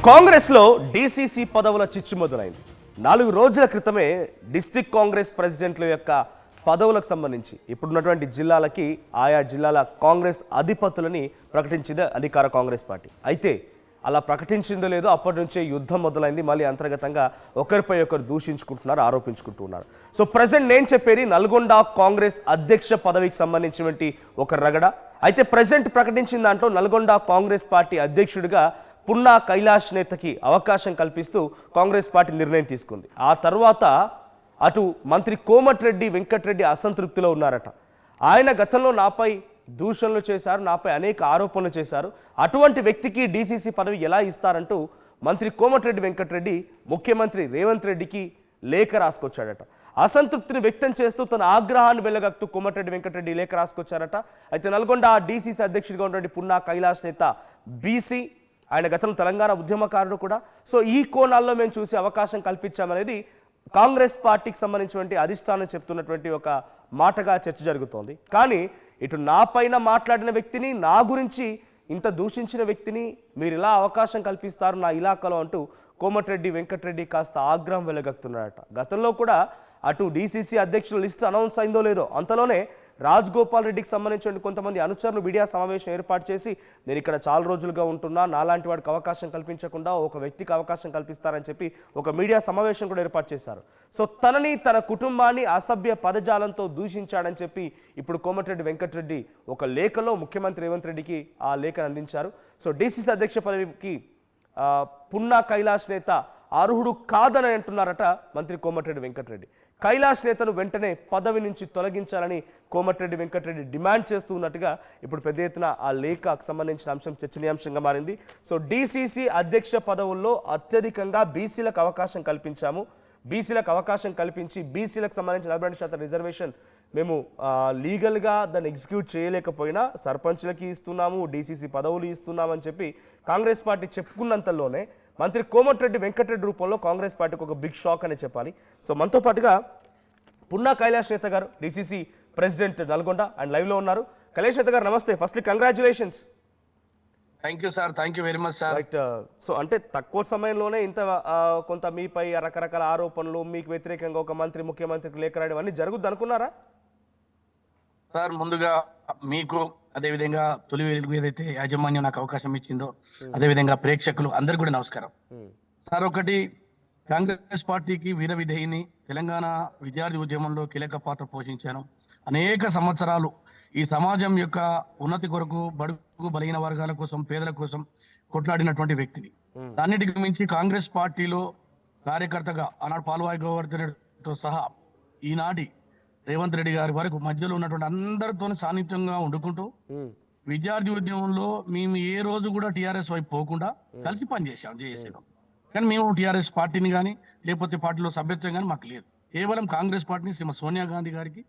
కాంగ్రెస్లో డీసీసీ పదవుల చిచ్చు మొదలైంది. 4 రోజుల క్రితమే డిస్ట్రిక్ట్ కాంగ్రెస్ ప్రెసిడెంట్ల యొక్క పదవులకు సంబంధించి ఇప్పుడున్నటువంటి జిల్లాలకి ఆయా జిల్లాల కాంగ్రెస్ అధిపతులని ప్రకటించింది అధికార కాంగ్రెస్ పార్టీ. అయితే అలా ప్రకటించిందో లేదో అప్పటి నుంచే యుద్ధం మొదలైంది. మళ్ళీ అంతర్గతంగా ఒకరిపై ఒకరు దూషించుకుంటున్నారు, ఆరోపించుకుంటున్నారు. సో ప్రజెంట్ నేను చెప్పేది నల్గొండ కాంగ్రెస్ అధ్యక్ష పదవికి సంబంధించినటువంటి ఒక రగడ. అయితే ప్రజెంట్ ప్రకటించిన దాంట్లో నల్గొండ కాంగ్రెస్ పార్టీ అధ్యక్షుడిగా పున్నా కైలాష్ నేతకి అవకాశం కల్పిస్తూ కాంగ్రెస్ పార్టీ నిర్ణయం తీసుకుంది. ఆ తర్వాత అటు మంత్రి కోమటిరెడ్డి వెంకటరెడ్డి అసంతృప్తిలో ఉన్నారట. ఆయన గతంలో నాపై దూషణలు చేశారు, నాపై అనేక ఆరోపణలు చేశారు. అటువంటి వ్యక్తికి డీసీసీ పదవి ఎలా ఇస్తారంటూ మంత్రి కోమటిరెడ్డి వెంకటరెడ్డి ముఖ్యమంత్రి రేవంత్ రెడ్డికి లేఖ రాసుకొచ్చాడట. అసంతృప్తిని వ్యక్తం చేస్తూ తన ఆగ్రహాన్ని వెళ్ళగక్తూ కోమటిరెడ్డి వెంకటరెడ్డి లేఖ రాసుకొచ్చారట. అయితే నల్గొండ డీసీసీ అధ్యక్షుడిగా ఉన్నటువంటి పున్నా కైలాష్ నేత బీసీ, ఆయన గతంలో తెలంగాణ ఉద్యమకారుడు కూడా. సో ఈ కోణాల్లో మేము చూసి అవకాశం కల్పించామనేది కాంగ్రెస్ పార్టీకి సంబంధించినటువంటి అధిష్టానం చెప్తున్నటువంటి ఒక మాటగా చర్చ జరుగుతోంది. కానీ ఇటు నా పైన మాట్లాడిన వ్యక్తిని, నా గురించి ఇంత దూషించిన వ్యక్తిని మీరు ఇలా అవకాశం కల్పిస్తారు నా ఇలాకాలో అంటూ కోమటిరెడ్డి వెంకటరెడ్డి కాస్త ఆగ్రహం వెలగక్కుతున్నారట. గతంలో కూడా అటు డీసీసీ అధ్యక్షుల లిస్టు అనౌన్స్ అయిందో లేదో అంతలోనే రాజగోపాల్ రెడ్డికి సంబంధించిన కొంతమంది అనుచరులు మీడియా సమావేశం ఏర్పాటు చేసి నేను ఇక్కడ చాలా రోజులుగా ఉంటున్నా, నాలాంటి వాడికి అవకాశం కల్పించకుండా ఒక వ్యక్తికి అవకాశం కల్పిస్తారని చెప్పి ఒక మీడియా సమావేశం కూడా ఏర్పాటు చేశారు. సో తనని, తన కుటుంబాన్ని అసభ్య పదజాలంతో దూషించాడని చెప్పి ఇప్పుడు కోమటిరెడ్డి వెంకటరెడ్డి ఒక లేఖలో ముఖ్యమంత్రి రేవంత్ రెడ్డికి ఆ లేఖను అందించారు. సో డీసీసీ అధ్యక్ష పదవికి పున్నా కైలాష్ నేత అర్హుడు కాదని అంటున్నారట మంత్రి కోమటిరెడ్డి వెంకటరెడ్డి. కైలాష్ నేతను వెంటనే పదవి నుంచి తొలగించాలని కోమటిరెడ్డి వెంకటరెడ్డి డిమాండ్ చేస్తూ ఉన్నట్టుగా ఇప్పుడు పెద్ద ఎత్తున ఆ లేఖకు సంబంధించిన అంశం చర్చనీయాంశంగా మారింది. సో డీసీసీ అధ్యక్ష పదవుల్లో అత్యధికంగా బీసీలకు అవకాశం కల్పించాము, బీసీలకు అవకాశం కల్పించి బీసీలకు సంబంధించిన 42% రిజర్వేషన్ మేము లీగల్గా దాన్ని ఎగ్జిక్యూట్ చేయలేకపోయినా సర్పంచ్లకి ఇస్తున్నాము, డీసీసీ పదవులు ఇస్తున్నామని చెప్పి కాంగ్రెస్ పార్టీ చెప్పుకున్నంతలోనే మంత్రి కోమటిరెడ్డి వెంకటరెడ్డి రూపంలో కాంగ్రెస్ పార్టీకి ఒక బిగ్ షాక్ అనే చెప్పాలి. సో మనతో పాటుగా పున్నా కైలాష్ నేత గారు, డీసీసీ ప్రెసిడెంట్ నల్గొండ అండ్ లైవ్లో ఉన్నారు. కైలాష్ నేత గారు నమస్తే. Firstly congratulations. Thank you sir, thank you very much sir. Right. So అంటే తక్కువ సమయంలోనే ఇంత కొంత మీపై రకరకాల ఆరోపణలు, మీకు వ్యతిరేకంగా ఒక మంత్రి ముఖ్యమంత్రికి లేఖ రాయడం అన్ని జరుగుద్ది అనుకున్నారా సార్? ముందుగా మీకు, అదేవిధంగా తొలి వెలుగు ఏదైతే యాజమాన్యం నాకు అవకాశం ఇచ్చిందో, అదేవిధంగా ప్రేక్షకులు అందరు కూడా నమస్కారం సార్. ఒకటి, కాంగ్రెస్ పార్టీకి వీర విధేయిని, తెలంగాణ విద్యార్థి ఉద్యమంలో కీలక పాత్ర పోషించాను. అనేక సంవత్సరాలు ఈ సమాజం యొక్క ఉన్నతి కొరకు, బడుగు బలహీన వర్గాల కోసం, పేదల కోసం కొట్లాడినటువంటి వ్యక్తిని. అన్నిటికి మించి కాంగ్రెస్ పార్టీలో కార్యకర్తగా ఆనాడు పాల్వాయి గోవర్ధన్తో సహా ఈనాటి రేవంత్ రెడ్డి గారి వరకు మధ్యలో ఉన్నటువంటి అందరితో సాన్నిధ్యంగా వండుకుంటూ విద్యార్థి ఉద్యమంలో మేము ఏ రోజు కూడా టీఆర్ఎస్ వైపు పోకుండా కలిసి పనిచేసాం, జేఏసీలో. కానీ మేము టీఆర్ఎస్ పార్టీని కానీ లేకపోతే పార్టీలో సభ్యత్వం కానీ మాకు లేదు. కేవలం కాంగ్రెస్ పార్టీని శ్రీమతి సోనియా గాంధీ గారికి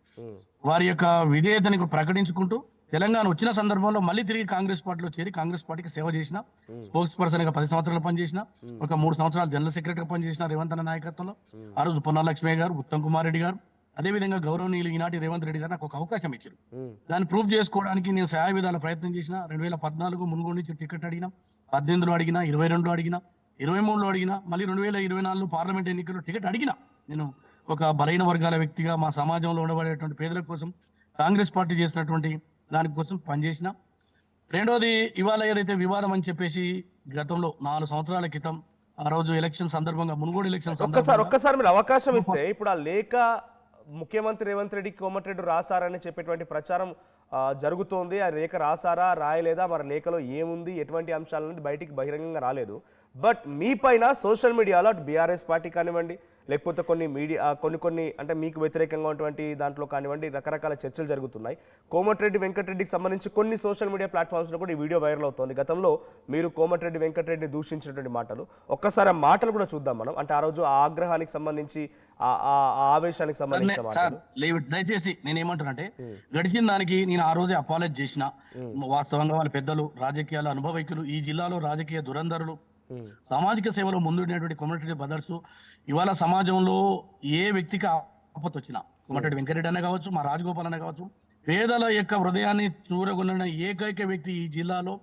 వారి యొక్క విధేయతని ప్రకటించుకుంటూ తెలంగాణ వచ్చిన సందర్భంలో మళ్ళీ తిరిగి కాంగ్రెస్ పార్టీలో చేరి కాంగ్రెస్ పార్టీకి సేవ చేసిన, స్పోక్స్ పర్సన్ గా 10 సంవత్సరాలు పనిచేసిన, ఒక 3 సంవత్సరాలు జనరల్ సెక్రటరీగా పనిచేసిన రేవంత్ అన్న నాయకత్వంలో. ఆ రోజు పొన్నాలక్ష్మి గారు, ఉత్తమ్ కుమార్ రెడ్డి గారు, అదేవిధంగా గౌరవనీయులు ఈనాటి రేవంత్ రెడ్డి గారు నాకు ఒక అవకాశం ఇచ్చారు. దాన్ని ప్రూవ్ చేసుకోవడానికి నేను సహాయ విధాల ప్రయత్నం చేసిన. 2014 మునుగోడు నుంచి టికెట్ అడిగినా, 18లో అడిగినా, 22లో అడిగినా, 23లో అడిగినా, మళ్ళీ 2024 పార్లమెంట్ ఎన్నికల్లో టికెట్ అడిగినా. నేను ఒక బలహీన వర్గాల వ్యక్తిగా మా సమాజంలో ఉండబడేటువంటి పేదల కోసం కాంగ్రెస్ పార్టీ చేసినటువంటి దానికోసం పనిచేసిన. రెండోది, ఇవాళ ఏదైతే వివాదం అని చెప్పేసి గతంలో 4 సంవత్సరాల క్రితం ఆ రోజు ఎలక్షన్ సందర్భంగా, మునుగోడు ఎలక్షన్ ఒక్కసారి మీరు అవకాశం ఇస్తే ఇప్పుడు ఆ లేఖ ముఖ్యమంత్రి రేవంత్ రెడ్డి కోమటిరెడ్డి రాశారని చెప్పేటువంటి ప్రచారం జరుగుతోంది. ఆ లేఖ రాసారా, రాయలేదా, మరి లేఖలో ఏముంది, ఎటువంటి అంశాలనేది బయటికి బహిరంగంగా రాలేదు. బట్ మీ పైన సోషల్ మీడియాలో అటు బీఆర్ఎస్ పార్టీ కానివ్వండి, లేకపోతే కొన్ని మీడియా కొన్ని అంటే మీకు వ్యతిరేకంగా ఉన్నటువంటి దాంట్లో కానివ్వండి రకరకాల చర్చలు జరుగుతున్నాయి. కోమటిరెడ్డి వెంకటరెడ్డికి సంబంధించి కొన్ని సోషల్ మీడియా ప్లాట్ఫామ్స్లో కూడా ఈ వీడియో వైరల్ అవుతోంది. గతంలో మీరు కోమటిరెడ్డి వెంకటరెడ్డిని దూషించినటువంటి మాటలు, ఒక్కసారి ఆ మాటలు కూడా చూద్దాం మనం. అంటే ఆ రోజు ఆ ఆగ్రహానికి సంబంధించి, ఆ ఆవేశానికి సంబంధించిన మాటలు. దయచేసి నేను ఏమంటానంటే, గడిచిన దానికి నేను ఆ రోజే అపాలజీ చేసిన. వాస్తవంగా వాళ్ళ పెద్దలు, రాజకీయాల అనుభవైకులు, ఈ జిల్లాలో రాజకీయ దురంధరులు, సామాజిక సేవలో ముందుండేటువంటి కోమటిరెడ్డి బ్రదర్స్ ఇవాళ సమాజంలో ఏ వ్యక్తికి ఆపత్తి వచ్చినా, కోమటిరెడ్డి వెంకటరెడ్డి అన్న కావచ్చు, మా రాజగోపాల్ అన్న కావచ్చు, పేదల యొక్క హృదయాన్ని చూరగొన్న ఏకైక వ్యక్తి ఈ జిల్లాలో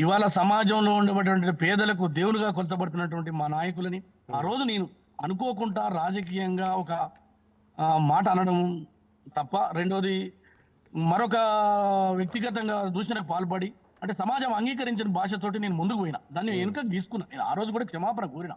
ఇవాళ సమాజంలో ఉండేటువంటి పేదలకు దేవునిగా కొలచబడుతున్నటువంటి మా నాయకులని ఆ రోజు నేను అనుకోకుండా రాజకీయంగా ఒక మాట అనడం తప్ప, రెండోది మరొక వ్యక్తిగతంగా దూషణకు పాల్పడి, అంటే సమాజం అంగీకరించిన భాషతోటి నేను ముందుకు పోయినా, దాన్ని వెనుకకు తీసుకున్నా. నేను ఆ రోజు కూడా క్షమాపణ కోరిన.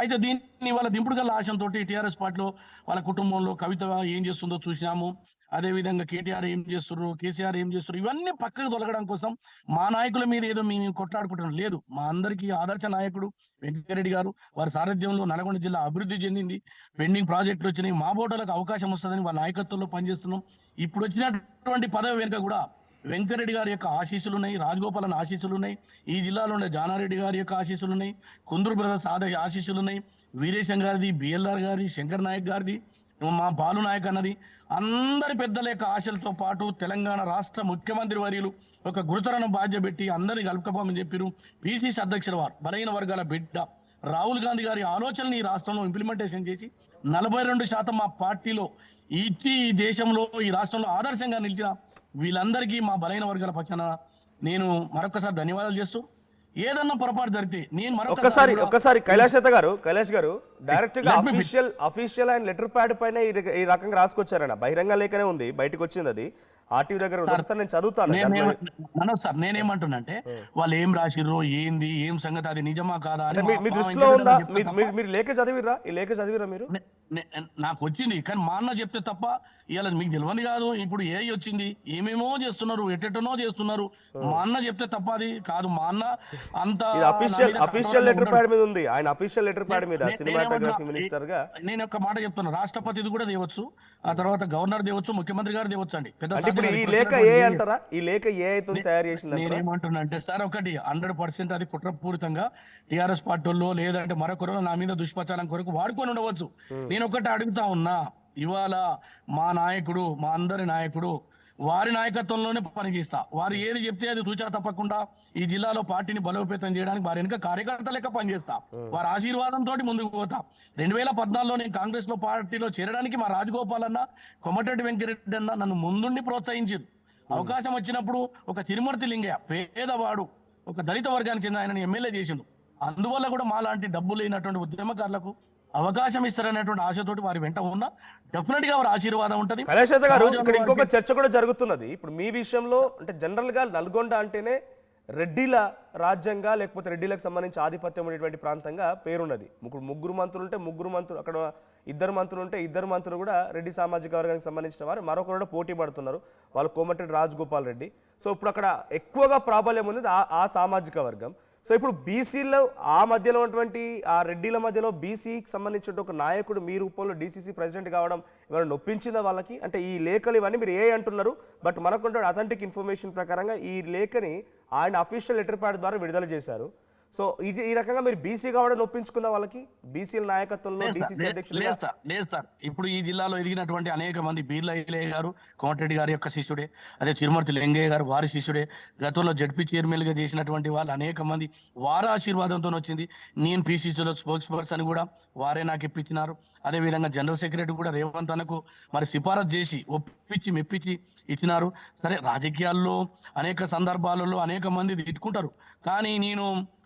అయితే దీన్ని వాళ్ళ దింపుడు గల ఆశంతో టీఆర్ఎస్ పార్టీలో వాళ్ళ కుటుంబంలో కవిత ఏం చేస్తుందో చూసినాము. అదేవిధంగా కేటీఆర్ ఏం చేస్తున్నారు, కేసీఆర్ ఏం చేస్తున్నారు, ఇవన్నీ పక్కకు తొలగడం కోసం మా నాయకుల మీద ఏదో మేము కొట్లాడుకుంటాం లేదు. మా అందరికీ ఆదర్శ నాయకుడు వెంకటరెడ్డి గారు, వారి సారథ్యంలో నల్గొండ జిల్లా అభివృద్ధి చెందింది. పెండింగ్ ప్రాజెక్టులు వచ్చినాయి, మా బోటలకు అవకాశం వస్తుందని వారి నాయకత్వంలో పనిచేస్తున్నాం. ఇప్పుడు వచ్చినటువంటి పదవి వెనుక కూడా వెంకరెడ్డి గారి యొక్క ఆశీస్సులు ఉన్నాయి, రాజగోపాలన్ ఆశీస్సులు ఉన్నాయి, ఈ జిల్లాలో ఉండే జానారెడ్డి గారి యొక్క ఆశీస్సులు ఉన్నాయి, కుందూరు బ్రదర్స్ ఆశీస్సులు ఉన్నాయి, వీరేశం గారిది, బిఎల్ఆర్ గారిది, శంకర్ నాయక్ గారిది, మా బాలు నాయక్ అన్నది, అందరి పెద్దల యొక్క ఆశలతో పాటు తెలంగాణ రాష్ట్ర ముఖ్యమంత్రి వర్యులు ఒక గురుతరను బాధ్య పెట్టి అందరినీ కలుపుకపోమని చెప్పారు. పిసిసి అధ్యక్షుల వారు బలహీన వర్గాల బిడ్డ రాహుల్ గాంధీ గారి ఆలోచనని ఈ రాష్ట్రంలో ఇంప్లిమెంటేషన్ చేసి 42% మా పార్టీలో ఇచ్చి ఈ దేశంలో ఈ రాష్ట్రంలో ఆదర్శంగా నిలిచిన వీళ్ళందరికీ మా బలహీన వర్గాల పక్షాన నేను మరొకసారి ధన్యవాదాలు చేస్తూ, ఏదన్నా పొరపాటు జరిగితే నేను ఒక్కసారి కైలాష్ గారు డైరెక్ట్ గా అఫీషియల్ అండ్ లెటర్ ప్యాడ్ పైన ఈ రకంగా రాసుకొచ్చారన్న బహిరంగ లేఖనే ఉంది, బయటకు వచ్చింది అది ఆర్టీవీ దగ్గర. నేను చదువుతాను. మనోజ్ సార్, నేనేమంటున్నంటే వాళ్ళు ఏం రాసిర్రో ఏంది ఏం సంగతి అది నిజమా కాదా అని మీ దృష్టిలో ఉందా? మీరు లేఖ చదివిరా? ఈ లేఖ చదివిరా మీరు? నాకు వచ్చింది, కానీ మా అన్న చెప్తే తప్ప ఇవాళ మీకు తెలియని కాదు. ఇప్పుడు ఏ వచ్చింది, ఏమేమో చేస్తున్నారు, ఎట్టెట్టనో చేస్తున్నారు. మా అన్న చెప్తే తప్ప అది కాదు. మా అన్న అంత అఫీషియల్ లెటర్ ప్యాడ్ మీద ఉంది, ఆయన అఫీషియల్ లెటర్ ప్యాడ్ మీద సినిమాటోగ్రఫీ మినిస్టర్ గా. నేను ఒక మాట చెప్తున్నా, రాష్ట్రపతిది కూడా తేవచ్చు, ఆ తర్వాత గవర్నర్ తేవచ్చు, ముఖ్యమంత్రి గారు తేవచ్చు అండి. పెద్ద ఈ లేఖ ఏ అంటారా? ఈ లేఖ ఏ అయితే తయారు చేసింది? నేనేమంటున్నా అంటే సార్, ఒకటి 100% అది కుట్రపూరితంగా టిఆర్ఎస్ పార్టీల్లో లేదంటే మరొకరు నా మీద దుష్ప్రచారం కొరకు వాడుకొని ఉండవచ్చు. నేను ఒకటి అడుగుతా ఉన్నా, ఇవాళ మా నాయకుడు, మా అందరి నాయకుడు, వారి నాయకత్వంలోనే పనిచేస్తా. వారు ఏది చెప్తే అది తూచా తప్పకుండా ఈ జిల్లాలో పార్టీని బలోపేతం చేయడానికి వారి వెనుక కార్యకర్త లెక్క పనిచేస్తా. వారి ఆశీర్వాదంతో ముందుకు పోతా. 2014లో నేను కాంగ్రెస్ లో పార్టీలో చేరడానికి మా రాజగోపాల్ అన్న, కొమటిరెడ్డి వెంకరెడ్డి అన్న నన్ను ముందుండి ప్రోత్సహించారు. అవకాశం వచ్చినప్పుడు ఒక తిరుమూర్తి లింగయ్య పేదవాడు, ఒక దళిత వర్గానికి చెందిన ఆయనని ఎమ్మెల్యే చేసిండు. అందువల్ల కూడా మా లాంటి డబ్బు లేనటువంటి ఉద్యమకారులకు అవకాశం ఇస్తారనేటువంటి ఆశతోటి వారి వెంట ఉన్న డెఫినెట్ గా వారి ఆశీర్వాదం ఉంటది. ఇక్కడ ఇంకొక చర్చ కూడా జరుగుతున్నది. ఇప్పుడు మీ విషయంలో అంటే జనరల్ గా నల్గొండ అంటేనే రెడ్డిల రాజ్యంగా, లేకపోతే రెడ్డిలకు సంబంధించి ఆధిపత్యం ఉండేటువంటి ప్రాంతంగా పేరున్నది. ముగ్గురు మంత్రులు ఉంటే ముగ్గురు మంత్రులు, అక్కడ ఇద్దరు మంత్రులు ఉంటే ఇద్దరు మంత్రులు కూడా రెడ్డి సామాజిక వర్గానికి సంబంధించిన వారు. మరొకరు కూడా పోటీ పడుతున్నారు, వాళ్ళు కోమటిరెడ్డి రాజగోపాల్ రెడ్డి. సో ఇప్పుడు అక్కడ ఎక్కువగా ప్రాబల్యం ఉంది ఆ సామాజిక వర్గం. సో ఇప్పుడు బీసీలో ఆ మధ్యలో ఉన్నటువంటి ఆ రెడ్డిల మధ్యలో బీసీకి సంబంధించిన ఒక నాయకుడు మీ రూపంలో డీసీసీ ప్రెసిడెంట్ కావడం ఇవాళ నొప్పించిందా వాళ్ళకి? అంటే ఈ లేఖలు ఇవన్నీ మీరు ఏ అంటున్నారు, బట్ మనకు అథెంటిక్ ఇన్ఫర్మేషన్ ప్రకారంగా ఈ లేఖని ఆయన అఫీషియల్ లెటర్ ప్యాడ్ ద్వారా విడుదల చేశారు. సో ఈ రకంగా మీరు బీసీ కావడం ఒప్పించుకున్న వాళ్ళకి బీసీల నాయకత్వంలో లేదు సార్. ఇప్పుడు ఈ జిల్లాలో ఎదిగినటువంటి అనేక మంది బీర్ల ఐలయ్య గారు కోమటిరెడ్డి గారి యొక్క శిష్యుడే, అదే చిరుమూర్తి లింగయ్య గారు వారి శిష్యుడే, గతంలో జడ్పీ చైర్మన్ గా చేసినటువంటి వాళ్ళు అనేక మంది వారి ఆశీర్వాదంతో వచ్చింది. నేను పిసిసిలో స్పోక్స్ పర్సన్ కూడా వారే నాకు ఇప్పించినారు. అదేవిధంగా జనరల్ సెక్రటరీ కూడా రేవంత్ అన్నకు మరి సిఫారసు చేసి ఒప్పించి మెప్పించి ఇచ్చినారు. సరే, రాజకీయాల్లో అనేక సందర్భాలలో అనేక మంది తిట్టుకుంటారు, కానీ నేను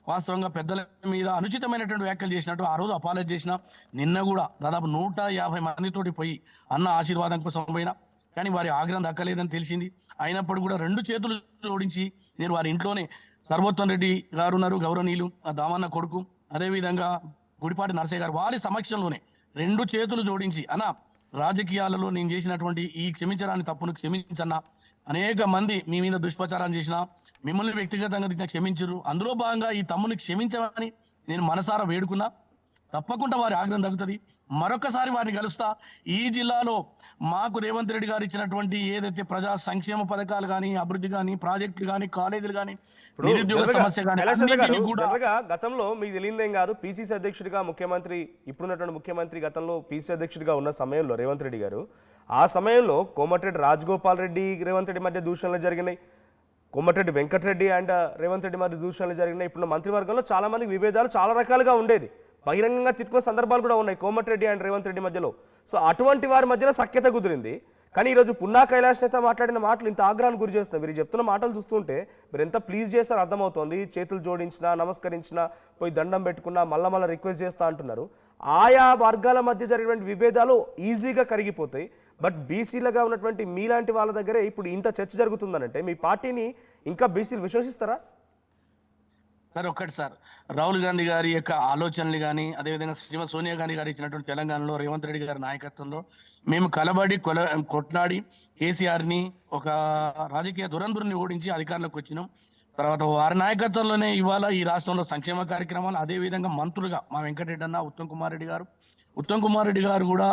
వాస్తవంగా పెద్దల మీద అనుచితమైనటువంటి వ్యాఖ్యలు చేసినట్టు ఆ రోజు అపాలజీ చేసిన. నిన్న కూడా దాదాపు 150 మందితోటి పోయి అన్న ఆశీర్వాదం కోసం పోయినా, కానీ వారి ఆగ్రహం దక్కలేదని తెలిసింది. అయినప్పుడు కూడా 2 చేతులు జోడించి నేను వారి ఇంట్లోనే సర్వోత్తమ్ రెడ్డి గారు ఉన్నారు, గౌరవనీయులు, ఆ దామన్న కొడుకు, అదేవిధంగా గుడిపాటి నరసయ్య గారు, వారి సమక్షంలోనే 2 చేతులు జోడించి, అన్న రాజకీయాలలో నేను చేసినటువంటి ఈ క్షమించరాని తప్పును క్షమించన్నా, అనేక మంది మీ మీద దుష్ప్రచారం చేసిన, మిమ్మల్ని వ్యక్తిగతంగా క్షమించరు, అందులో భాగంగా ఈ తమ్ముని క్షమించమని నేను మనసారా వేడుకున్నా. తప్పకుండా వారి ఆగ్రహం తగ్గుతుంది. మరొకసారి వారిని కలుస్తా. ఈ జిల్లాలో మాకు రేవంత్ రెడ్డి గారు ఇచ్చినటువంటి ఏదైతే ప్రజా సంక్షేమ పథకాలు కానీ, అభివృద్ధి కానీ, ప్రాజెక్టులు కానీ, కాలేజీలు కానీ, నిరుద్యోగ సమస్య కానీ, గతంలో మీకు తెలియదేం కాదు, పిసిసి అధ్యక్షుడిగా ముఖ్యమంత్రి, ఇప్పుడున్నటువంటి ముఖ్యమంత్రి గతంలో పిసిసి అధ్యక్షుడిగా ఉన్న సమయంలో రేవంత్ రెడ్డి గారు, ఆ సమయంలో కోమటిరెడ్డి రాజగోపాల్ రెడ్డి రేవంత్ రెడ్డి మధ్య దూషణలు జరిగినాయి, కోమటిరెడ్డి వెంకటరెడ్డి అండ్ రేవంత్ రెడ్డి మధ్య దూషణలు జరిగినాయి. ఇప్పుడు మంత్రివర్గంలో చాలా మంది విభేదాలు చాలా రకాలుగా ఉండేది, బహిరంగంగా తిట్టుకున్న సందర్భాలు కూడా ఉన్నాయి కోమటిరెడ్డి అండ్ రేవంత్ రెడ్డి మధ్యలో. సో అటువంటి వారి మధ్యలో సఖ్యత కుదిరింది. కానీ ఈరోజు పున్నా కైలాష్ నేత మాట్లాడిన మాటలు ఇంత ఆగ్రహానికి గురి చేస్తున్నాయి. మీరు చెప్తున్న మాటలు చూస్తుంటే మీరు ఎంత ప్లీజ్ చేస్తారో అర్థమవుతోంది. చేతులు జోడించినా, నమస్కరించినా, పోయి దండం పెట్టుకున్నా, మళ్ళా రిక్వెస్ట్ చేస్తా అంటున్నారు. ఆయా వర్గాల మధ్య జరిగినటువంటి విభేదాలు ఈజీగా కరిగిపోతాయి. బట్ బీసీలుగా ఉన్నటువంటి మీలాంటి వాళ్ళ దగ్గరే ఇప్పుడు ఇంత చర్చ జరుగుతుందనంటే మీ పార్టీని ఇంకా బీసీలు విశ్వసిస్తారా? సార్ ఒక్కటి సార్, రాహుల్ గాంధీ గారి యొక్క ఆలోచనలు కానీ, అదేవిధంగా శ్రీమతి సోనియా గాంధీ గారు ఇచ్చినటువంటి తెలంగాణలో రేవంత్ రెడ్డి గారి నాయకత్వంలో మేము కలబడి కొట్లాడి కేసీఆర్ని ఒక రాజకీయ దురంధుని ఓడించి అధికారంలోకి వచ్చినాం. తర్వాత వారి నాయకత్వంలోనే ఇవాళ ఈ రాష్ట్రంలో సంక్షేమ కార్యక్రమాలు, అదేవిధంగా మంత్రులుగా మా వెంకటరెడ్డి అన్న, ఉత్తమ్ కుమార్ రెడ్డి గారు కూడా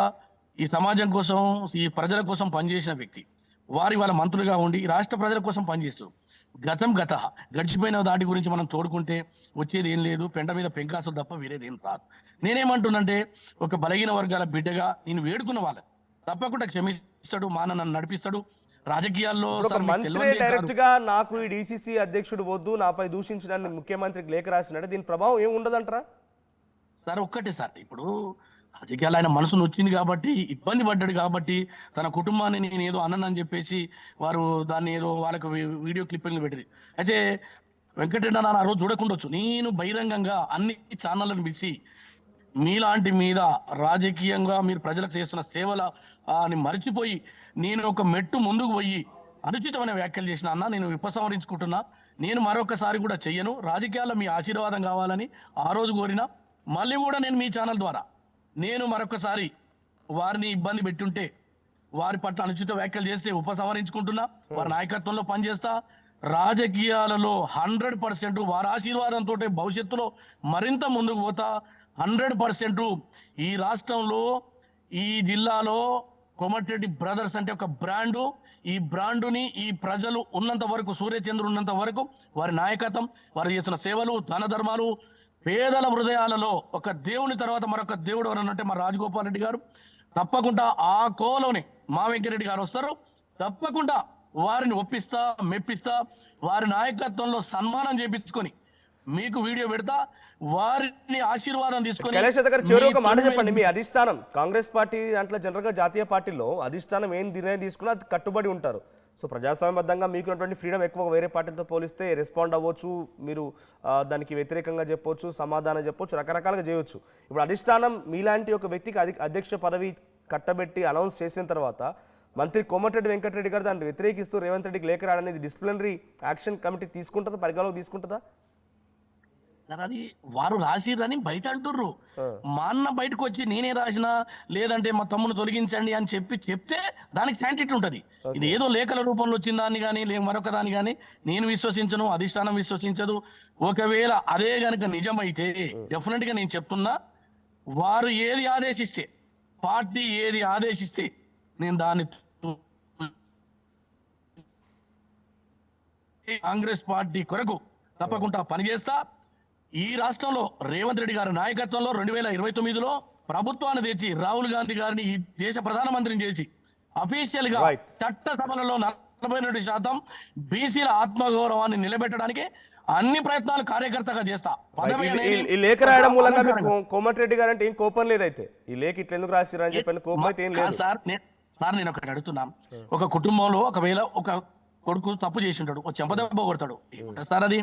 ఈ సమాజం కోసం, ఈ ప్రజల కోసం పనిచేసిన వ్యక్తి. వారి వాళ్ళ మంత్రులుగా ఉండి రాష్ట్ర ప్రజల కోసం పనిచేస్తూ గడిచిపోయిన దాటి గురించి మనం తోడుకుంటే వచ్చేది ఏం లేదు, పెంట మీద పెంకాసులు తప్ప వేరేది ఏం రాదు. నేనేమంటున్నంటే ఒక బలహీన వర్గాల బిడ్డగా నేను వేడుకున్న వాళ్ళ తప్పకుండా క్షమిస్తాడు, నన్ను నడిపిస్తాడు. రాజకీయాల్లో డైరెక్ట్ గా నాకు ఈ డిసిసి అధ్యక్షుడు వద్దు, నాపై దూషించడాన్ని ముఖ్యమంత్రికి లేఖ రాసినట్టు దీని ప్రభావం ఏం ఉండదంటారా? సార్ ఒక్కటే సార్, ఇప్పుడు రాజకీయాలు ఆయన మనసు నొచ్చింది కాబట్టి, ఇబ్బంది పడ్డాడు కాబట్టి, తన కుటుంబాన్ని నేను ఏదో అన్నని చెప్పేసి వారు దాన్ని ఏదో వాళ్ళకు వీడియో క్లిప్పింగ్లు పెట్టింది. అయితే వెంకటరెడ్డి అన్న ఆ రోజు చూడకుండొచ్చు. నేను బహిరంగంగా అన్ని ఛానళ్ళను పిలిచి మీలాంటి మీద రాజకీయంగా మీరు ప్రజలకు చేస్తున్న సేవల అని మర్చిపోయి నేను ఒక మెట్టు ముందుకు పోయి అనుచితమైన వ్యాఖ్యలు చేసిన అన్న, నేను ఉపసంహరించుకుంటున్నా, నేను మరొకసారి కూడా చెయ్యను, రాజకీయాల్లో మీ ఆశీర్వాదం కావాలని ఆ రోజు కోరినా. మళ్ళీ కూడా నేను మీ ఛానల్ ద్వారా నేను మరొకసారి వారిని ఇబ్బంది పెట్టుంటే, వారి పట్ల అనుచిత వ్యాఖ్యలు చేస్తే ఉపసంహరించుకుంటున్నా, వారి నాయకత్వంలో పనిచేస్తా. రాజకీయాలలో 100% వారి ఆశీర్వాదంతో భవిష్యత్తులో మరింత ముందుకు పోతా. 100% ఈ రాష్ట్రంలో, ఈ జిల్లాలో కోమటిరెడ్డి బ్రదర్స్ అంటే ఒక బ్రాండు. ఈ బ్రాండుని ఈ ప్రజలు ఉన్నంత వరకు, సూర్యచంద్రుడు ఉన్నంత వరకు వారి నాయకత్వం, వారు చేసిన సేవలు, దాన ధర్మాలు, పేదల హృదయాలలో ఒక దేవుని తర్వాత మరొక దేవుడు ఎవరనంటే మా రాజగోపాల్ రెడ్డి గారు. తప్పకుండా ఆ కోవలోనే మా వెంకరెడ్డి గారు వస్తారు. తప్పకుండా వారిని ఒప్పిస్తా, మెప్పిస్తా, వారి నాయకత్వంలో సన్మానం చేపించుకొని మీకు వీడియో పెడతా, వారిని ఆశీర్వాదం తీసుకొని. కైలాష్ గారు చివరి ఒక మాట చెప్పండి. మీ అధిష్టానం కాంగ్రెస్ పార్టీ దాంట్లో జనరల్ గా జాతీయ పార్టీలో అధిష్టానం ఏం నిర్ణయం తీసుకున్నా అది కట్టుబడి ఉంటారు. సో ప్రజాస్వామ్యబద్ధంగా మీకున్నటువంటి ఫ్రీడమ్ ఎక్కువ వేరే పార్టీలతో పోలిస్తే రెస్పాండ్ అవ్వచ్చు, మీరు దానికి వ్యతిరేకంగా చెప్పొచ్చు, సమాధానం చెప్పొచ్చు, రకరకాలుగా చేయవచ్చు. ఇప్పుడు అధిష్టానం మీలాంటి ఒక వ్యక్తికి అధ్యక్ష పదవి కట్టబెట్టి అనౌన్స్ చేసిన తర్వాత మంత్రి కోమటిరెడ్డి వెంకటరెడ్డి గారు దాన్ని వ్యతిరేకిస్తూ రేవంత్ రెడ్డికి లేఖ రాయడానికి డిసిప్లినరీ యాక్షన్ కమిటీ తీసుకుంటుందా, పరిగణలోకి తీసుకుంటుందా? అది వారు రాసిరని బయట అంటుర్రు. మా అన్న బయటకు వచ్చి నేనే రాసిన, లేదంటే మా తమ్మును తొలగించండి అని చెప్తే దానికి శాంటిటీ ఉంటుంది. ఇది ఏదో లేఖల రూపంలో వచ్చిన దాన్ని కానీ మరొక దాన్ని కానీ నేను విశ్వసించను, అధిష్టానం విశ్వసించదు. ఒకవేళ అదే గనక నిజమైతే డెఫినెట్ గా నేను చెప్తున్నా, వారు ఏది ఆదేశిస్తే, పార్టీ ఏది ఆదేశిస్తే నేను దాన్ని కాంగ్రెస్ పార్టీ కొరకు తప్పకుండా పనిచేస్తా. ఈ రాష్ట్రంలో రేవంత్ రెడ్డి గారి నాయకత్వంలో 2029లో ప్రభుత్వాన్ని తెచ్చి రాహుల్ గాంధీ గారిని ఈ దేశ ప్రధానమంత్రిని చేసి అఫీషియల్ గా చట్టసభలలో 42% బీసీల ఆత్మగౌరవాన్ని నిలబెట్టడానికి అన్ని ప్రయత్నాలు కార్యకర్తగా చేస్తా. ఈ లేఖ రాయడం మూలంగా కోమటిరెడ్డి గారు అంటే ఏం కోపం లేదైతే ఈ లేఖ ఇట్లా ఎందుకు రాసిరని చెప్పిన కోపం అయితే ఏం లేదు సార్. నేను ఒకటి అడుగుతున్నా, ఒక కుటుంబంలో ఒకవేళ ఒక కొడుకు తప్పు చేసి ఉంటాడు, ఒక చెంపదెబ్బ కొడతాడు సార్, అది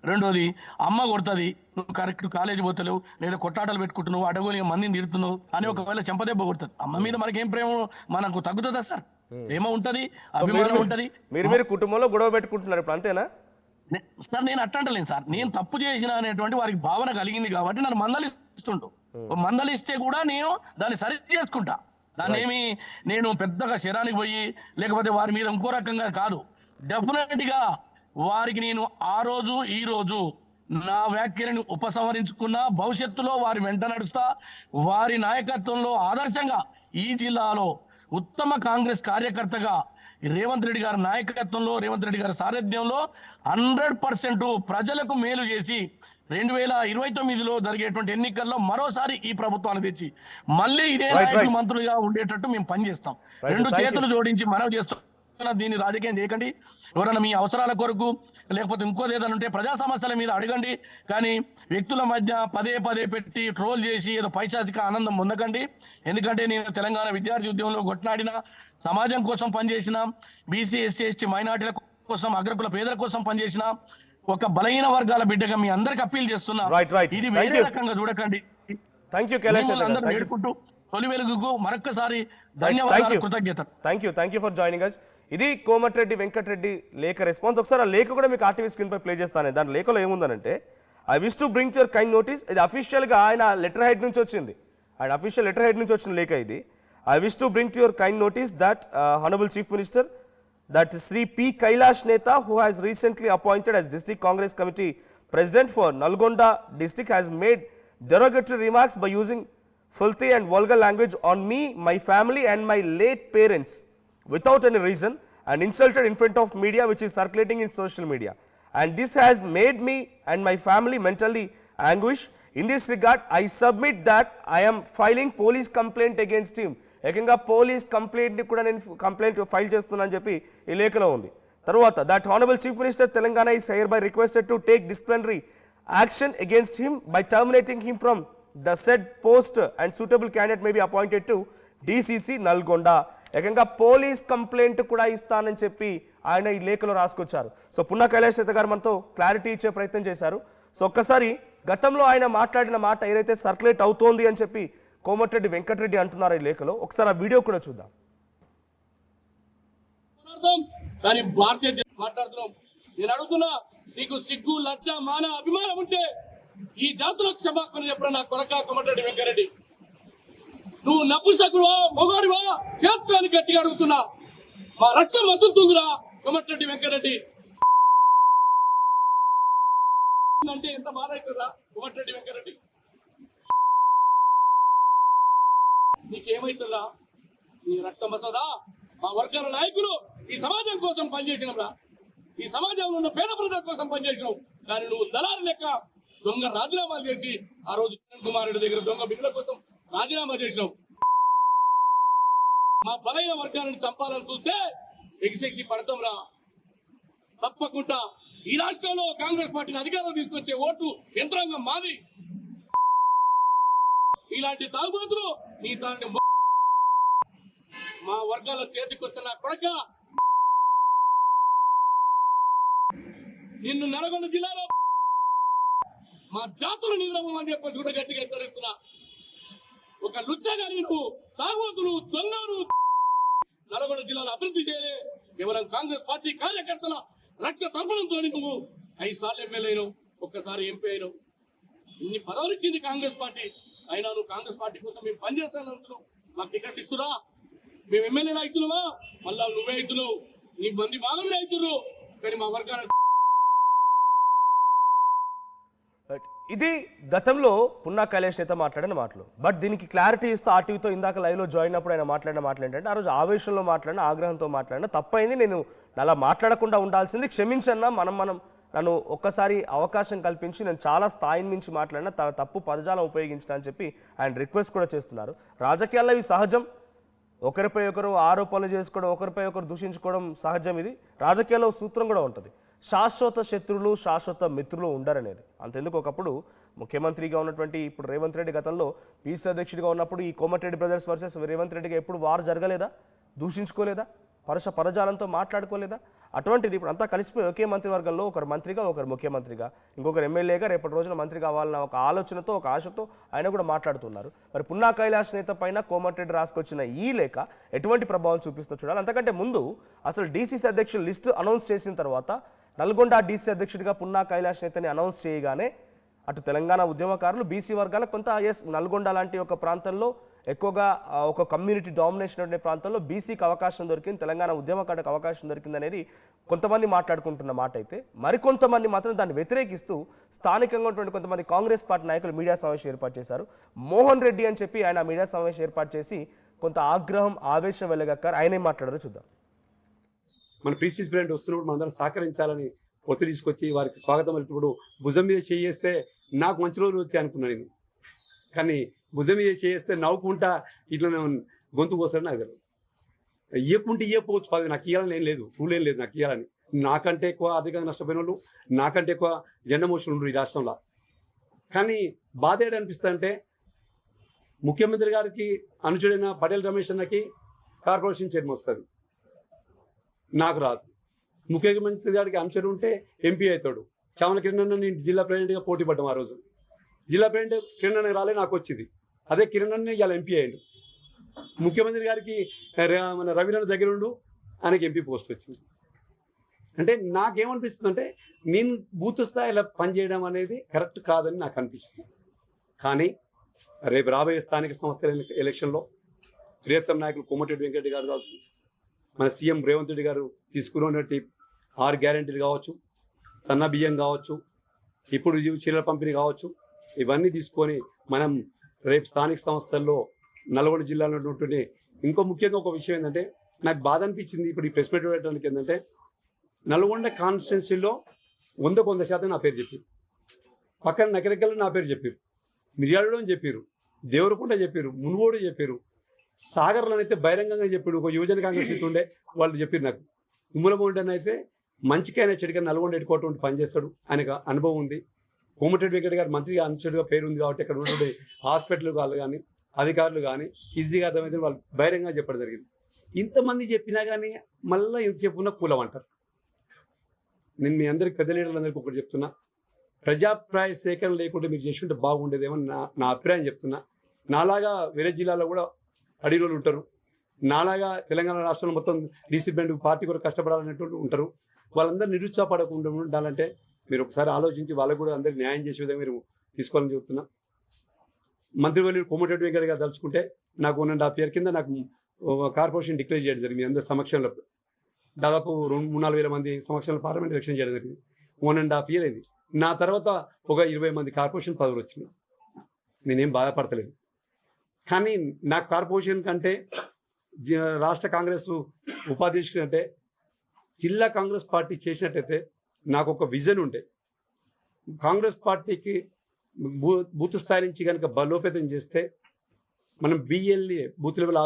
రెండోది అమ్మ కొడుతుంది, నువ్వు కరెక్ట్ కాలేజీ పోతలేవు, లేదా కొట్టాటలు పెట్టుకుంటున్నావు, అడగోని మందిని తిడుతున్నావు అని ఒకవేళ చెంపదెబ్బ కొడుతుంది. అమ్మ మీద మనకేం ప్రేమ మనకు తగ్గుతుందా సార్? ప్రేమ ఉంటది, అభిమానం ఉంటది. మీరు కుటుంబంలో గొడవ పెట్టుకుంటున్నారు ఇప్పుడు, అంతేనా సార్? నేను అట్టంటలేను సార్, నేను తప్పు చేసిన అనేటువంటి వారికి భావన కలిగింది కాబట్టి నన్ను మందలిస్తుండు. మందలిస్తే కూడా నేను దాన్ని సరి చేసుకుంటా. దాన్ని ఏమి నేను పెద్దగా శరానికి పోయి లేకపోతే వారి మీద ఇంకో రకంగా కాదు. డెఫినెట్ గా వారికి నేను ఆ రోజు ఈ రోజు నా వ్యాఖ్యలను ఉపసంహరించుకున్నా, భవిష్యత్తులో వారి వెంట నడుస్తా. వారి నాయకత్వంలో ఆదర్శంగా ఈ జిల్లాలో ఉత్తమ కాంగ్రెస్ కార్యకర్తగా రేవంత్ రెడ్డి గారి నాయకత్వంలో, రేవంత్ రెడ్డి గారి సారథ్యంలో 100% ప్రజలకు మేలు చేసి 2029లో జరిగేటువంటి ఎన్నికల్లో మరోసారి ఈ ప్రభుత్వాన్ని తెచ్చి మళ్ళీ ఇదే మంత్రులుగా ఉండేటట్టు మేము పనిచేస్తాం. రెండు చేతులు జోడించి మనవి చేస్తాం. దీన్ని రాజకీయం చేయకండి. ఎవరైనా మీ అవసరాల కొరకు లేకపోతే ఇంకోది ఏదైనా ఉంటే ప్రజా సమస్యల మీద అడగండి. కానీ వ్యక్తుల మధ్య పదే పదే పెట్టి ట్రోల్ చేసి ఏదో పైశాచిక ఆనందం పొందకండి. ఎందుకంటే నేను తెలంగాణ విద్యార్థి ఉద్యమంలో కొట్లాడిన, సమాజం కోసం పనిచేసిన, బీసీ ఎస్సీ ఎస్టీ మైనార్టీల కోసం, అగ్రకుల పేదల కోసం పనిచేసిన ఒక బలహీన వర్గాల బిడ్డగా మీ అందరికి అప్పీల్ చేస్తున్నా. ఇది వేరే రకంగా చూడకండి. అందరూ వేడుకుంటూ తొలి వెలుగుకు మరొక్కసారి ధన్యవాదాలు, కృతజ్ఞతలు. Thank you for joining us. ఇది కోమటిరెడ్డి వెంకటరెడ్డి లేఖ రెస్పాన్స్. ఒకసారి ఆ లేఖ కూడా మీకు ఆర్టీవీ స్క్రీన్ పై ప్లే చేస్తాను. దాని లేఖలో ఏముందనంటే, I wish to bring your kind notice. ఇది అఫీషియల్గా ఆయన లెటర్ హెడ్ నుంచి వచ్చింది. ఆయన అఫీషియల్ లెటర్ హెడ్ నుంచి వచ్చిన లేఖ ఇది. I wish to bring to your kind notice that honourable chief minister, that Sri P. Kailash Neta, who has recently appointed as District Congress Committee President for Nalgonda District, has made derogatory remarks by using filthy and vulgar language on me, my family and my late parents without any reason, and insulted in front of media which is circulating in social media. And this has made me and my family mentally anguish. In this regard, I submit that I am filing police complaint against him. ఏకంగా police కంప్లైంట్ని కూడా నేను complaint file చేస్తున్నాను అని చెప్పి ఈ లేఖలో ఉంది. తర్వాత that honourable chief minister Telangana is hereby requested to take disciplinary action against him by terminating him from the said post and suitable candidate may be appointed to DCC Nalgonda. ఏకంగా police complaint కూడా ఇస్తానని చెప్పి ఆయన ఈ లేఖలో రాసుకొచ్చారు. So Punna Kailash నేత గారు మనతో క్లారిటీ ఇచ్చే ప్రయత్నం చేశారు. సో ఒక్కసారి గతంలో ఆయన మాట్లాడిన మాట ఏదైతే సర్క్యులేట్ అవుతోంది అని చెప్పి కోమటిరెడ్డి వెంకటరెడ్డి అంటున్నారు ఈ లేఖలో, ఒకసారి ఆ వీడియో కూడా చూద్దాం. కానీ భారతీయ జనతా మాట్లాడుతున్నాం. నేను అడుగుతున్నా, నీకు సిగ్గు లజ్జ మాన అభిమానం ఉంటే ఈ జాతులకు క్షమాపణ చెప్పిన నా కొడక కోమటిరెడ్డి వెంకటరెడ్డి. నువ్వు నపుంసకుడువా మొగాడివా కేసుకొని గట్టిగా అడుగుతున్నా. మా రక్తం మసులుతుందిరా కోమటిరెడ్డి వెంకటరెడ్డి అంటే ఎంత బాధ అవుతుందా కోమటిరెడ్డి వెంకటరెడ్డి? నీకేమైతుందా? నీ రక్తం మసదా? మా వర్గాల నాయకులు ఈ సమాజం కోసం పనిచేసినరా, ఈ సమాజంలో ఉన్న పేద ప్రజల కోసం పనిచేసినావు. కానీ నువ్వు దళారు లెక్క దొంగ రాజీనామాలు చేసి ఆ రోజు కిరణ్ కుమార్ రెడ్డి దగ్గర దొంగ బిడ్డల కోసం రాజీనామా చేసినావు. మా బలైన వర్గాలను చంపాలని చూస్తే ఎగిసెక్సి పడతాం రా. తప్పకుండా ఈ రాష్ట్రంలో కాంగ్రెస్ పార్టీని అధికారం తీసుకొచ్చే ఓటు యంత్రాంగం మాది. ఇలాంటి తాగుబోతులు నీ తాండి మా వర్గాల చేతికి వస్తున్న కొడక. నిన్ను నల్గొండ జిల్లాలో మా జాతులు నిద్రమని అని చెప్పేసి కూడా గట్టిగా హెచ్చరిస్తున్నా. ఒక లుచ్చగాని నువ్వు తాగుబోతులు దొంగలు నల్గొండ జిల్లాలో అభివృద్ధి చేయలే. కేవలం కాంగ్రెస్ పార్టీ కార్యకర్తల రక్త తర్పణంతో నువ్వు 5 సార్లు ఎమ్మెల్యే అయినావు, ఒక్కసారి ఎంపీ అయినావు. ఇన్ని పదవులు ఇచ్చింది కాంగ్రెస్ పార్టీ. అయినా నువ్వు కాంగ్రెస్ పార్టీ కోసం మేము పనిచేస్తాను. మాకు టికెట్ ఇస్తున్నా, మేము ఎమ్మెల్యేలు అవుతున్నావా? మళ్ళా నువ్వే అవుతున్నావు, నీ మంది బాగా అవుతున్నారు. కానీ మా వర్గాల ఇది గతంలో పున్నా కైలాష్ నేత మాట్లాడిన మాటలు. బట్ దీనికి క్లారిటీ ఇస్తూ ఆర్టీవీతో ఇందాక లైవ్లో జాయిన్ అప్పుడు ఆయన మాట్లాడిన మాటలు ఏంటంటే, ఆ రోజు ఆవేశంలో మాట్లాడిన, ఆగ్రహంతో మాట్లాడిన, తప్పైంది, నేను అలా మాట్లాడకుండా ఉండాల్సింది, క్షమించన్నా, నన్ను ఒక్కసారి అవకాశం కల్పించి నేను చాలా స్థాయి నుంచి మాట్లాడిన, తప్పు పదజాలం ఉపయోగించిన అని చెప్పి ఆయన రిక్వెస్ట్ కూడా చేస్తున్నారు. రాజకీయాల్లో ఇవి సహజం. ఒకరిపై ఒకరు ఆరోపణలు చేసుకోవడం, ఒకరిపై ఒకరు దూషించుకోవడం సహజం. ఇది రాజకీయాల్లో సూత్రం కూడా ఉంటుంది. శాశ్వత శత్రువులు, శాశ్వత మిత్రులు ఉండరనేది. అంతెందుకు ఒకప్పుడు ముఖ్యమంత్రిగా ఉన్నటువంటి ఇప్పుడు రేవంత్ రెడ్డి గతంలో పీసీ అధ్యక్షుడిగా ఉన్నప్పుడు ఈ కోమటిరెడ్డి బ్రదర్స్ వర్సెస్ రేవంత్ రెడ్డిగా ఎప్పుడు వారు జరగలేదా? దూషించుకోలేదా? పరజాలంతో మాట్లాడుకోలేదా? అటువంటిది ఇప్పుడు అంతా కలిసిపోయి ఒకే మంత్రివర్గంలో ఒకరు మంత్రిగా, ఒకరు ముఖ్యమంత్రిగా, ఇంకొకరు ఎమ్మెల్యేగా రేపటి రోజున మంత్రి కావాలన్న ఒక ఆలోచనతో, ఒక ఆశతో ఆయన కూడా మాట్లాడుతున్నారు. మరి పున్నా కైలాష్ నేత పైన కోమటిరెడ్డి రాసుకొచ్చిన ఈ లేఖ ఎటువంటి ప్రభావం చూపిస్తూ చూడాలి. అంతకంటే ముందు అసలు డీసీసీ అధ్యక్షులు లిస్టు అనౌన్స్ చేసిన తర్వాత నల్గొండ డీసీ అధ్యక్షుడిగా పున్నా కైలాష్ నేతని అనౌన్స్ చేయగానే అటు తెలంగాణ ఉద్యమకారులు, బీసీ వర్గాలకు కొంత నల్గొండ లాంటి ఒక ప్రాంతంలో ఎక్కువగా ఒక కమ్యూనిటీ డామినేషన్ ఉండే ప్రాంతంలో బీసీకి అవకాశం దొరికింది, తెలంగాణ ఉద్యమకారులకు అవకాశం దొరికింది అనేది కొంతమంది మాట్లాడుకుంటున్న మాట అయితే, మరికొంతమంది మాత్రం దాన్ని వ్యతిరేకిస్తూ స్థానికంగా ఉన్నటువంటి కొంతమంది కాంగ్రెస్ పార్టీ నాయకులు మీడియా సమావేశం ఏర్పాటు చేశారు. మోహన్ రెడ్డి అని చెప్పి ఆయన మీడియా సమావేశం ఏర్పాటు చేసి కొంత ఆగ్రహం, ఆవేశం వెలగక్కారు. ఆయన ఏం మాట్లాడారో చూద్దాం. మన పీసీసీ ప్రెసిడెంట్ వస్తున్నప్పుడు మనందరం సహకరించాలని ఒత్తిడి తీసుకొచ్చి వారికి స్వాగతం అలిపినప్పుడు భుజం మీద చేయేస్తే నాకు మంచి రోజులు వచ్చాయి అనుకున్నాను నేను. కానీ భుజం మీద చేస్తే నవ్వుకుంటా ఇట్లా గొంతు కోసారని నాకు తెలియదు. ఇవ్వకుంటే ఇవ్వకపోవచ్చు, పదవి నాకు ఇవ్వాలని ఏం లేదు, రూల్ ఏం లేదు నాకు ఇవ్వాలని. నాకంటే ఎక్కువ ఆర్థికంగా నష్టపోయిన వాళ్ళు, నాకంటే ఎక్కువ జెండా మోషన్ ఉండరు ఈ రాష్ట్రంలో. కానీ బాధ ఏడనిపిస్తుంది అంటే ముఖ్యమంత్రి గారికి అనుచరుడైన పటేల్ రమేష్ అన్నకి కార్పొరేషన్ చైర్మన్ వస్తుంది, నాకు రాదు. ముఖ్యమంత్రి గారికి అనుచరుడు ఉంటే ఎంపీ అవుతాడు. చామల కిరణ్ అన్న నేను జిల్లా ప్రెసిడెంట్గా పోటీ పడ్డాం ఆ రోజు. జిల్లా ప్రెసిడెంట్ కిరణ్ అన్న రాలే, నాకు వచ్చింది. అదే కిరణ్ అన్న ఇవాళ ఎంపీ అయ్యాడు. ముఖ్యమంత్రి గారికి మన రవీంద్ర దగ్గర ఉండు, ఆయనకి ఎంపీ పోస్ట్ వచ్చింది. అంటే నాకేమనిపిస్తుంది అంటే నేను బూత్ స్థాయిలో పనిచేయడం అనేది కరెక్ట్ కాదని నాకు అనిపిస్తుంది. కానీ రేపు రాబోయే స్థానిక సంస్థల ఎలక్షన్లో ప్రియతమ నాయకులు కోమటిరెడ్డి వెంకటరెడ్డి గారు కావచ్చు, మన సీఎం రేవంత్ రెడ్డి గారు తీసుకున్నటువంటి 6 గ్యారెంటీలు కావచ్చు, సన్న బియ్యం కావచ్చు, ఇప్పుడు చీరల పంపిణీ కావచ్చు, ఇవన్నీ తీసుకొని మనం రేపు స్థానిక సంస్థల్లో నల్గొండ జిల్లాలో ఉన్నటువంటి ఇంకో ముఖ్యంగా ఒక విషయం ఏంటంటే నాకు బాధ అనిపించింది ఇప్పుడు ఈ ప్రెస్ మీట్ పెట్టడానికి. ఏంటంటే నల్గొండ కాన్స్టిట్యున్సీలో 100% నా పేరు చెప్పారు, పక్కన నకరెక్కలు నా పేరు చెప్పారు, మిర్యాలలో అని చెప్పారు, దేవరకొండ చెప్పారు, మునుగోడు చెప్పారు, సాగర్లో అయితే బహిరంగంగా చెప్పాడు. ఒక యువజన కాంగ్రెస్ మిత్రులు ఉండే వాళ్ళు చెప్పారు నాకు. ఉమ్మలమూడని అయితే మంచికైనా చెడుగా నల్గొండ ఎడుకోవటం పనిచేస్తాడు, ఆయనకు అనుభవం ఉంది. కోమటిరెడ్డి వెంకట గారు మంత్రిగా అనుచరుడుగా పేరు ఉంది కాబట్టి ఇక్కడ ఉండే హాస్పిటల్ వాళ్ళు కానీ అధికారులు కానీ ఈజీగా అర్థమైతే వాళ్ళు బహిరంగంగా చెప్పడం జరిగింది. ఇంతమంది చెప్పినా కానీ మళ్ళీ ఎంతసేపు ఉన్నా కూలం అంటారు. నేను మీ అందరికి పెద్ద లీడర్లందరికీ ఒకటి చెప్తున్నా, ప్రజాభిప్రాయ సేకరణ లేకుండా మీరు చేస్తుంటే బాగుండేదేమో నా అభిప్రాయం చెప్తున్నా. నాలాగా వేరే జిల్లాలో కూడా అడిరోలు ఉంటారు, నాలాగా తెలంగాణ రాష్ట్రంలో మొత్తం డీసీబెండ్ పార్టీ కూడా కష్టపడాలనేటువంటి ఉంటారు. వాళ్ళందరూ నిరుత్సాహపడకుండా ఉండాలంటే మీరు ఒకసారి ఆలోచించి వాళ్ళకు కూడా అందరికి న్యాయం చేసే విధంగా మీరు తీసుకోవాలని చెప్తున్నా. మంత్రివర్యులు కోమటిరెడ్డి వెంకట గారు తలుచుకుంటే నాకు 1.5 year కింద నాకు కార్పొరేషన్ డిక్లేర్ చేయడం జరిగింది. మీ అందరి సమక్షంలో దాదాపు 2-3-4 వేల మంది సమక్షంలో పార్లమెంట్ ఎలక్షన్ చేయడం జరిగింది. 1.5 year అయింది. నా తర్వాత ఒక 20 మంది కార్పొరేషన్ పదవులు వచ్చినాయి. నేనేం బాధపడతలేదు. కానీ నాకు కార్పొరేషన్ కంటే రాష్ట్ర కాంగ్రెస్ ఉపాధ్యక్షుడు అంటే జిల్లా కాంగ్రెస్ పార్టీ చేసినట్టయితే నాకు ఒక విజన్ ఉండే. కాంగ్రెస్ పార్టీకి బూత్ స్థాయి నుంచి కనుక బలోపేతం చేస్తే మనం బిఎల్ఏ బూత్ లెవెల్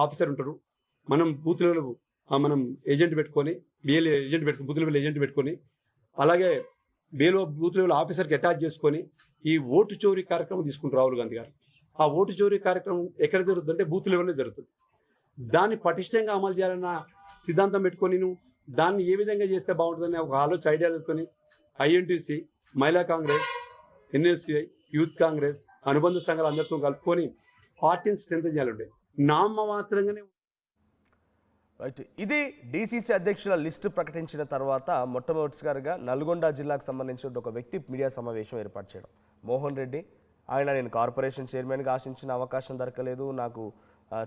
ఆఫీసర్ ఉంటారు, మనం బూత్ లెవెల్ మనం ఏజెంట్ పెట్టుకొని బిఎల్ఏ ఏజెంట్ పెట్టుకుని బూత్ లెవెల్ ఏజెంట్ పెట్టుకొని అలాగే బూత్ లెవెల్ ఆఫీసర్కి అటాచ్ చేసుకొని ఈ ఓటు చోరీ కార్యక్రమం తీసుకుంటారు రాహుల్ గాంధీ గారు. ఆ ఓటు చోరీ కార్యక్రమం ఎక్కడ జరుగుతుంది అంటే బూత్ లెవెల్లో జరుగుతుంది. దాన్ని పటిష్టంగా అమలు చేయాలన్న సిద్ధాంతం పెట్టుకొని దాన్ని ఏ విధంగా చేస్తే బాగుంటుందని ఒక ఐడియా తీసుకొని ఐఎన్టీసీ, మహిళా కాంగ్రెస్, ఎన్ఎస్యుఐ, యూత్ కాంగ్రెస్, అనుబంధ సంఘాలు అందరితో కలుపుకొని పార్టీని స్ట్రెంత్ చేయాలంటే నామమాత్రంగానే. రైట్, ఇది డీసీసీ అధ్యక్షుల లిస్టు ప్రకటించిన తర్వాత మొట్టమొదటిసారిగా నల్గొండ జిల్లాకు సంబంధించిన ఒక వ్యక్తి మీడియా సమావేశం ఏర్పాటు చేయడం. మోహన్ రెడ్డి ఆయన నేను కార్పొరేషన్ చైర్మన్గా ఆశించిన అవకాశం దొరకలేదు, నాకు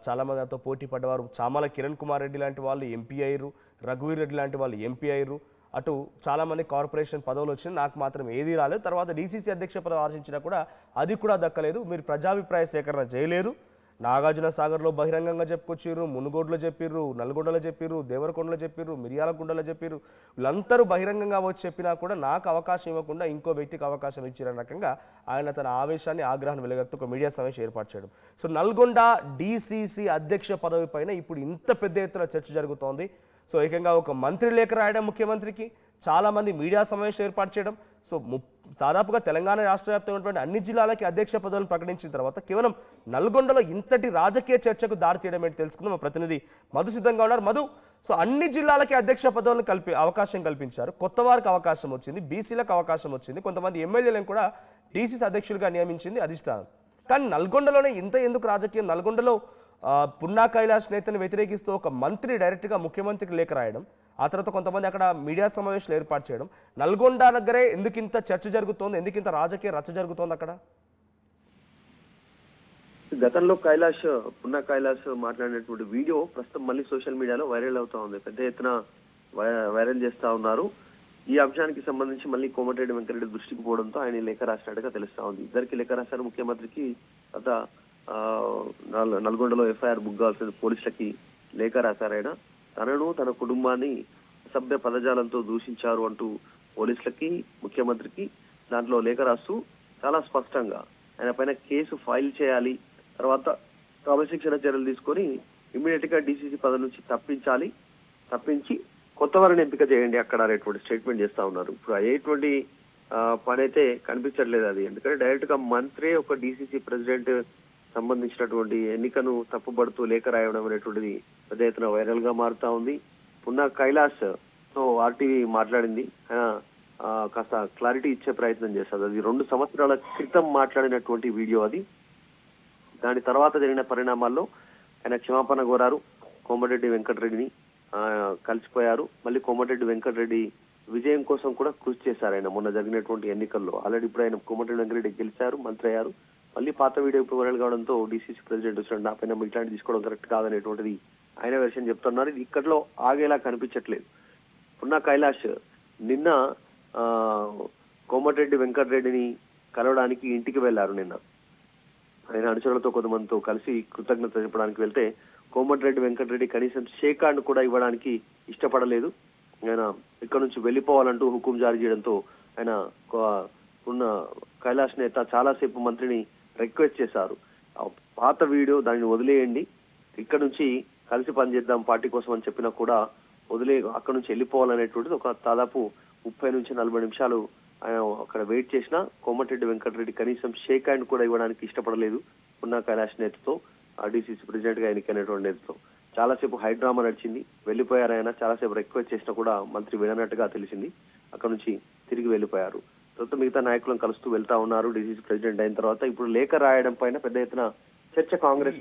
చాలామంది నాతో పోటీ పడ్డవారు చామల కిరణ్ కుమార్ రెడ్డి లాంటి వాళ్ళు ఎంపీ అయ్యారు, రఘువీర్ రెడ్డి లాంటి వాళ్ళు ఎంపీ అయ్యారు, అటు చాలామంది కార్పొరేషన్ పదవులు వచ్చినాయి, నాకు మాత్రం ఏదీ రాలేదు. తర్వాత డీసీసీ అధ్యక్ష పదవి ఆశించినా కూడా అది కూడా దక్కలేదు. మీరు ప్రజాభిప్రాయ సేకరణ చేయలేరు, నాగార్జున సాగర్లో బహిరంగంగా చెప్పుకొచ్చిర్రు, మునుగోడులో చెప్పిర్రు, నల్గొండలో చెప్పిర్రు, దేవరకొండలో చెప్పిర్రు, మిర్యాలగూడలో చెప్పిర్రు. వీళ్ళందరూ బహిరంగంగా వచ్చి చెప్పినా కూడా నాకు అవకాశం ఇవ్వకుండా ఇంకో వ్యక్తికి అవకాశం ఇచ్చారన్న రకంగా ఆయన తన ఆవేశాన్ని ఆగ్రహాన్ని వెలుగెత్తి ఒక మీడియా సమావేశం ఏర్పాటు చేయడం. సో నల్గొండ డీసీసీ అధ్యక్ష పదవి పైన ఇప్పుడు ఇంత పెద్ద ఎత్తున చర్చ జరుగుతోంది. సో ఏకంగా ఒక మంత్రి లేఖ రాయడం ముఖ్యమంత్రికి, చాలామంది మీడియా సమావేశం ఏర్పాటు చేయడం. సో దాదాపుగా తెలంగాణ రాష్ట్ర వ్యాప్తంగా ఉన్నటువంటి అన్ని జిల్లాలకి అధ్యక్ష పదవులను ప్రకటించిన తర్వాత కేవలం నల్గొండలో ఇంతటి రాజకీయ చర్చకు దారితీయడం ఏంటి తెలుసుకుందాం. మా ప్రతినిధి మధు సిద్ధంగా ఉన్నారు. మధు, సో అన్ని జిల్లాలకి అధ్యక్ష పదవులను అవకాశం కల్పించారు, కొత్త వారికి అవకాశం వచ్చింది, బీసీలకు అవకాశం వచ్చింది, కొంతమంది ఎమ్మెల్యేలను కూడా డీసీసీ అధ్యక్షులుగా నియమించింది అధిష్టానం. కానీ నల్గొండలోనే ఇంత ఎందుకు రాజకీయం? నల్గొండలో పున్నా కైలాష్ నేతను వ్యతిరేకిస్తూ ఒక మంత్రి డైరెక్ట్గా ముఖ్యమంత్రికి లేఖ రాయడం, ఆ తర్వాత కొంతమంది అక్కడ మీడియా సమావేశాలు ఏర్పాటు చేయడం. నల్గొండ దగ్గరే ఎందుకు ఇంత చర్చ జరుగుతోంది, ఎందుకు ఇంత రాజకీయ రచ్చ జరుగుతోంది అక్కడ? గతంలో పున్నా కైలాష్ మాట్లాడినటువంటి వీడియో ప్రస్తుతం మళ్ళీ సోషల్ మీడియాలో వైరల్ అవుతా ఉంది, పెద్ద ఎత్తున వైరల్ చేస్తా ఉన్నారు. ఈ అంశానికి సంబంధించి మళ్ళీ కోమటిరెడ్డి వెంకటరెడ్డి దృష్టికి పోవడంతో ఆయన లేఖ రాసినట్టుగా తెలుస్తా ఉంది. ఇద్దరికి లేఖ రాశారు ముఖ్యమంత్రికి. గత నల్గొండలో ఎఫ్ఐఆర్ బుక్ కావాల్సిన పోలీసులకి లేఖ రాశారు. ఆయన తనను తన కుటుంబాన్ని అసభ్య పదజాలంతో దూషించారు అంటూ పోలీసులకి, ముఖ్యమంత్రికి దాంట్లో లేఖ రాస్తూ చాలా స్పష్టంగా ఆయన పైన కేసు ఫైల్ చేయాలి, తర్వాత క్రమశిక్షణ చర్యలు తీసుకొని ఇమీడియట్ గా డీసీసీ పదవి నుంచి తప్పించి కొత్త వారిని ఎంపిక చేయండి అక్కడ అనేటువంటి స్టేట్మెంట్ చేస్తా ఉన్నారు. ఇప్పుడు అయ్యేటువంటి పని అయితే కనిపించట్లేదు అది. ఎందుకంటే డైరెక్ట్ గా మంత్రి ఒక డీసీసీ ప్రెసిడెంట్ సంబంధించినటువంటి ఎన్నికను తప్పుబడుతూ లేఖ రాయడం అనేటువంటిది పెద్ద ఎత్తున వైరల్ గా మారుతా ఉంది. పున్నా కైలాస్ తో ఆర్టీవీ మాట్లాడింది. ఆయన కాస్త క్లారిటీ ఇచ్చే ప్రయత్నం చేస్తారు. అది 2 సంవత్సరాల క్రితం మాట్లాడినటువంటి వీడియో అది. దాని తర్వాత జరిగిన పరిణామాల్లో ఆయన క్షమాపణ కోరారు. కోమటిరెడ్డి వెంకటరెడ్డిని కలిసిపోయారు. మళ్ళీ కోమటిరెడ్డి వెంకటరెడ్డి విజయం కోసం కూడా కృషి చేశారు ఆయన మొన్న జరిగినటువంటి ఎన్నికల్లో. ఆల్రెడీ ఇప్పుడు ఆయన కోమటిరెడ్డి వెంకటరెడ్డి గెలిచారు, మంత్రి అయ్యారు. మళ్ళీ పాత వీడియో ఇప్పుడు వైరల్ కావడంతో డీసీసీ ప్రెసిడెంట్ వచ్చిన నా పైన ఇట్లాంటి తీసుకోవడం కరెక్ట్ కాదనేటువంటిది ఆయన వెర్షన్ చెప్తున్నారు. ఇది ఇక్కడలో ఆగేలా కనిపించట్లేదు. పున్నా కైలాష్ నిన్న కోమటిరెడ్డి వెంకటరెడ్డిని కలవడానికి ఇంటికి వెళ్లారు. నిన్న ఆయన అనుచరులతో కొంతమందితో కలిసి కృతజ్ఞత చెప్పడానికి వెళ్తే కోమటిరెడ్డి వెంకటరెడ్డి కనీసం షేక్ హ్యాండ్ కూడా ఇవ్వడానికి ఇష్టపడలేదు. ఆయన ఇక్కడ నుంచి వెళ్లిపోవాలంటూ హుకుం జారీ చేయడంతో ఆయన ఉన్న కైలాష్ నేత చాలాసేపు మంత్రిని రిక్వెస్ట్ చేశారు. పాత వీడియో దాన్ని వదిలేయండి, ఇక్కడ నుంచి కలిసి పనిచేద్దాం పార్టీ కోసం అని చెప్పినా కూడా అక్కడ నుంచి వెళ్ళిపోవాలనేటువంటిది ఒక దాదాపు 30 నుంచి 40 నిమిషాలు ఆయన అక్కడ వెయిట్ చేసినా కోమటిరెడ్డి వెంకటరెడ్డి కనీసం షేక్ హ్యాండ్ కూడా ఇవ్వడానికి ఇష్టపడలేదు. పున్నా కైలాష్ నేతతో డీసీసీ ప్రెసిడెంట్ గా ఎన్నికైనటువంటి నేతతో చాలాసేపు హైడ్రామా నడిచింది. వెళ్లిపోయారు. ఆయన చాలాసేపు రిక్వెస్ట్ చేసినా కూడా మంత్రి విననట్టుగా తెలిసింది. అక్కడ నుంచి తిరిగి వెళ్లిపోయారు. తర్వాత మిగతా నాయకులను కలుస్తూ వెళ్తా ఉన్నారు. డీసీసీ ప్రెసిడెంట్ అయిన తర్వాత ఇప్పుడు లేఖ రాయడం పైన పెద్ద ఎత్తున చర్చ కాంగ్రెస్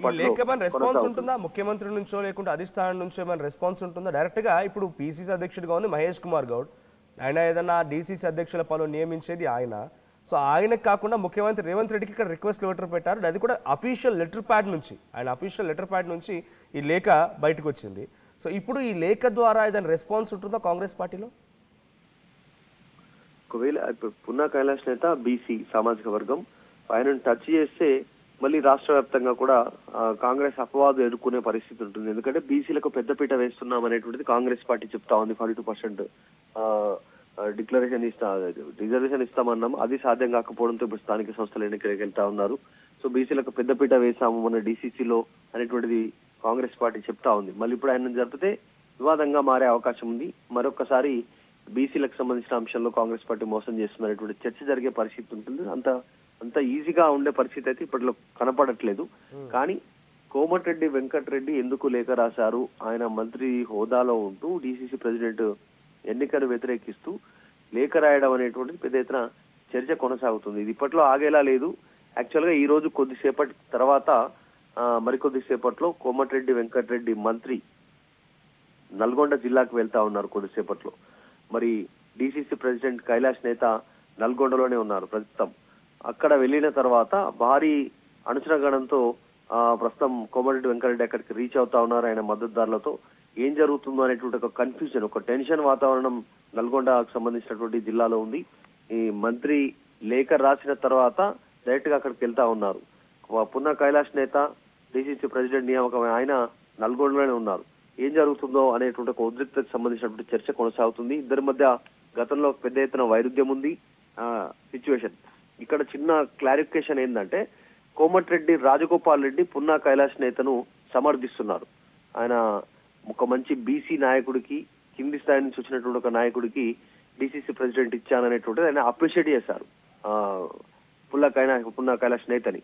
రెస్పాన్స్ ఉంటుందా? ముఖ్యమంత్రి నుంచో లేకుంటే అధిష్టానం నుంచో ఏమైనా రెస్పాన్స్ ఉంటుందా? డైరెక్ట్ గా ఇప్పుడు పీసీసీ అధ్యక్షుడిగా ఉంది మహేష్ కుమార్ గౌడ్. ఆయన ఏదన్నా డీసీసీ అధ్యక్షుల పనులు నియమించేది ఆయన. సో ఆయనకు కాకుండా ముఖ్యమంత్రి రేవంత్ రెడ్డికి ఇక్కడ రిక్వెస్ట్ లెటర్ పెట్టారు. అది కూడా అఫీషియల్ లెటర్ ప్యాడ్ నుంచి, ఆయన అఫీషియల్ లెటర్ ప్యాడ్ నుంచి ఈ లేఖ బయటకు వచ్చింది. సో ఇప్పుడు ఈ లేఖ ద్వారా ఏదైనా రెస్పాన్స్ ఉంటుందా కాంగ్రెస్ పార్టీలో? ఒకవేళ పున్నా కైలాష్ నేత బీసీ సామాజిక వర్గం, ఆయనను టచ్ చేస్తే మళ్ళీ రాష్ట్ర వ్యాప్తంగా కూడా కాంగ్రెస్ అపవాదు ఎదుర్కొనే పరిస్థితి ఉంటుంది. ఎందుకంటే బీసీలకు పెద్దపీట వేస్తున్నాం అనేటువంటిది కాంగ్రెస్ పార్టీ చెప్తా ఉంది. 42% రిజర్వేషన్ ఇస్తామన్నాం, అది సాధ్యం కాకపోవడంతో ఇప్పుడు స్థానిక సంస్థల ఎన్నికలకు వెళ్తా ఉన్నారు. సో బీసీలకు పెద్దపీట వేసాము మన డీసీసీలో అనేటువంటిది కాంగ్రెస్ పార్టీ చెప్తా ఉంది. మళ్ళీ ఇప్పుడు ఆయన జరిపితే వివాదంగా మారే అవకాశం ఉంది. మరొకసారి బీసీలకు సంబంధించిన అంశంలో కాంగ్రెస్ పార్టీ మోసం చేస్తున్నటువంటి చర్చ జరిగే పరిస్థితి ఉంటుంది. అంత ఈజీగా ఉండే పరిస్థితి అయితే ఇప్పట్లో కనపడట్లేదు. కానీ కోమటిరెడ్డి వెంకటరెడ్డి ఎందుకు లేఖ రాశారు? ఆయన మంత్రి హోదాలో ఉంటూ డీసీసీ ప్రెసిడెంట్ ఎన్నికను వ్యతిరేకిస్తూ లేఖ రాయడం అనేటువంటిది పెద్ద ఎత్తున చర్చ కొనసాగుతుంది. ఇది ఇప్పట్లో ఆగేలా లేదు. యాక్చువల్ గా ఈ రోజు కొద్దిసేపటి తర్వాత మరికొద్దిసేపట్లో కోమటిరెడ్డి వెంకటరెడ్డి మంత్రి నల్గొండ జిల్లాకు వెళ్తా ఉన్నారు. కొద్దిసేపట్లో మరి డీసీసీ ప్రెసిడెంట్ కైలాష్ నేత నల్గొండలోనే ఉన్నారు ప్రస్తుతం. అక్కడ వెళ్ళిన తర్వాత భారీ అనుచరగణంతో ప్రస్తుతం కోమటిరెడ్డి వెంకటరెడ్డి అక్కడికి రీచ్ అవుతా ఉన్నారు ఆయన మద్దతుదారులతో. ఏం జరుగుతుందో అనేటువంటి ఒక కన్ఫ్యూజన్, ఒక టెన్షన్ వాతావరణం నల్గొండకు సంబంధించినటువంటి జిల్లాలో ఉంది. ఈ మంత్రి లేఖ రాసిన తర్వాత డైరెక్ట్ గా అక్కడికి వెళ్తా ఉన్నారు. పున్నా కైలాష్ నేత డీసీసీ ప్రెసిడెంట్ నియామకం ఆయన నల్గొండలోనే ఉన్నారు. ఏం జరుగుతుందో అనేటువంటి ఒక ఉద్రిక్తతకు సంబంధించినటువంటి చర్చ కొనసాగుతుంది. ఇద్దరి మధ్య గతంలో పెద్ద ఎత్తున వైరుధ్యం ఉంది. సిచ్యువేషన్ ఇక్కడ చిన్న క్లారిఫికేషన్ ఏంటంటే కోమటిరెడ్డి రాజగోపాల్ రెడ్డి పున్నా కైలాష్ నేతను సమర్థిస్తున్నారు. ఆయన ఒక మంచి బీసీ నాయకుడికి, కింది స్థాయి నుంచి వచ్చినటువంటి ఒక నాయకుడికి డీసీసీ ప్రెసిడెంట్ ఇచ్చాననేటువంటిది ఆయన అప్రిషియేట్ చేశారు పున్నా కైలాష్ నేతని.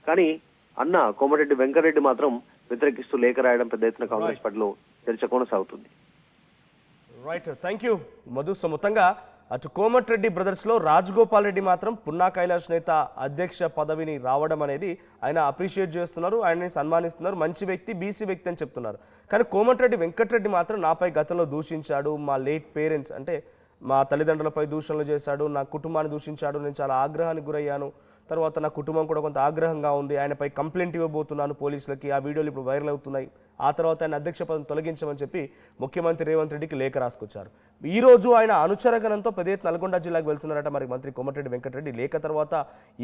కానీ అన్న కోమటిరెడ్డి వెంకటరెడ్డి మాత్రం వ్యతిరేకిస్తూ లేఖ రాయడం పెద్ద ఎత్తున కాంగ్రెస్ పార్టీలో చర్చ కొనసాగుతుంది. Right, thank you Madhu. So మొత్తంగా అటు కోమటిరెడ్డి బ్రదర్స్లో రాజగోపాల్ రెడ్డి మాత్రం పున్నా కైలాష్ నేత అధ్యక్ష పదవిని రావడం అనేది ఆయన అప్రిషియేట్ చేస్తున్నారు, ఆయన్ని సన్మానిస్తున్నారు, మంచి వ్యక్తి, బీసీ వ్యక్తి అని చెప్తున్నారు. కానీ కోమటిరెడ్డి వెంకటరెడ్డి మాత్రం నాపై గతంలో దూషించాడు, మా లేట్ పేరెంట్స్ అంటే మా తల్లిదండ్రులపై దూషణలు చేశాడు, నా కుటుంబాన్ని దూషించాడు, నేను చాలా ఆగ్రహానికి గురయ్యాను, తర్వాత నా కుటుంబం కూడా కొంత ఆగ్రహంగా ఉంది, ఆయనపై కంప్లైంట్ ఇవ్వబోతున్నాను పోలీసులకి, ఆ వీడియోలు ఇప్పుడు వైరల్ అవుతున్నాయి, ఆ తర్వాత ఆయన అధ్యక్ష పదం తొలగించమని చెప్పి ముఖ్యమంత్రి రేవంత్ రెడ్డికి లేఖ రాసుకొచ్చారు. ఈ రోజు ఆయన అనుచరగణంతో పెద్ద నల్గొండ జిల్లాకు వెళ్తున్నారట. మరి మంత్రి కోమటిరెడ్డి వెంకటరెడ్డి లేఖ తర్వాత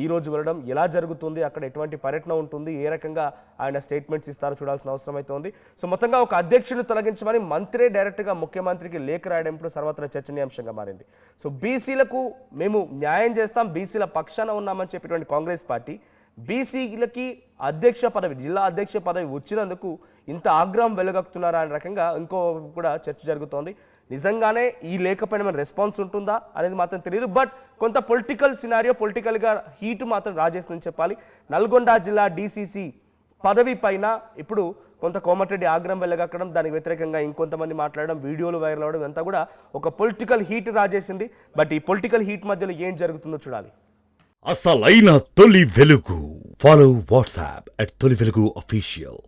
ఈ రోజు వెళ్ళడం ఎలా జరుగుతుంది, అక్కడ ఎటువంటి పర్యటన ఉంటుంది, ఏ రకంగా ఆయన స్టేట్మెంట్స్ ఇస్తారో చూడాల్సిన అవసరం అయితే ఉంది. సో మొత్తంగా ఒక అధ్యక్షుని తొలగించమని మంత్రే డైరెక్ట్గా ముఖ్యమంత్రికి లేఖ రాయడం ఇప్పుడు సర్వత్రా చర్చనీయాంశంగా మారింది. సో బీసీలకు మేము న్యాయం చేస్తాం, బీసీల పక్షాన ఉన్నామని చెప్పేటువంటి కాంగ్రెస్ పార్టీ బీసీలకి అధ్యక్ష పదవి, జిల్లా అధ్యక్ష పదవి వచ్చినందుకు ఇంత ఆగ్రహం వెలుగక్కుతున్నారా అనే రకంగా ఇంకో కూడా చర్చ జరుగుతోంది. నిజంగానే ఈ లేఖపైన మన రెస్పాన్స్ ఉంటుందా అనేది మాత్రం తెలియదు. బట్ కొంత పొలిటికల్ సినారియో, పొలిటికల్గా హీట్ మాత్రం రాజేస్తుందని చెప్పాలి. నల్గొండ జిల్లా డీసీసీ పదవి పైన ఇప్పుడు కొంత కోమటిరెడ్డి ఆగ్రహం వెళ్ళగక్కడం, దానికి వ్యతిరేకంగా ఇంకొంతమంది మాట్లాడడం, వీడియోలు వైరల్ అవ్వడం అంతా కూడా ఒక పొలిటికల్ హీట్ రాజేసింది. బట్ ఈ పొలిటికల్ హీట్ మధ్యలో ఏం జరుగుతుందో చూడాలి. అసలైన తొలి వెలుగు. ఫాలో వాట్సాప్ @తొలి వెలుగు official.